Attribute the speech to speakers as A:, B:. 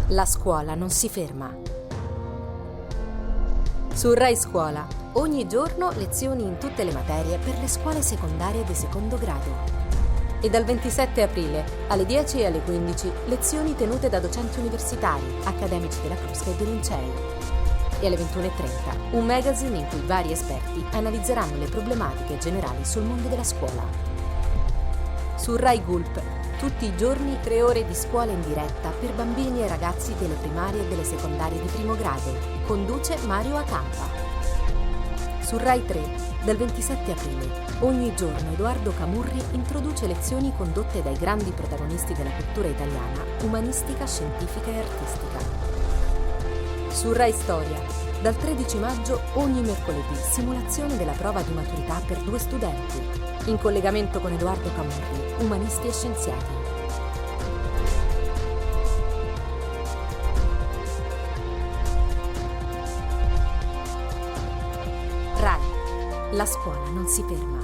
A: La scuola non si ferma. Su Rai Scuola, ogni giorno lezioni in tutte le materie per le scuole secondarie di secondo grado. E dal 27 aprile alle 10 e alle 15 lezioni tenute da docenti universitari, accademici della Crusca e dei Lincei. E alle 21:30 un magazine in cui vari esperti analizzeranno le problematiche generali sul mondo della scuola. Su Rai Gulp, tutti i giorni 3 ore di scuola in diretta per bambini e ragazzi delle primarie e delle secondarie di primo grado. Conduce Mario Acampa. Su Rai 3, dal 27 aprile, ogni giorno Edoardo Camurri introduce lezioni condotte dai grandi protagonisti della cultura italiana, umanistica, scientifica e artistica. Su Rai Storia, dal 13 maggio, ogni mercoledì, simulazione della prova di maturità per 2 studenti, in collegamento con Edoardo Camurri, umanisti e scienziati. RAI, la scuola non si ferma.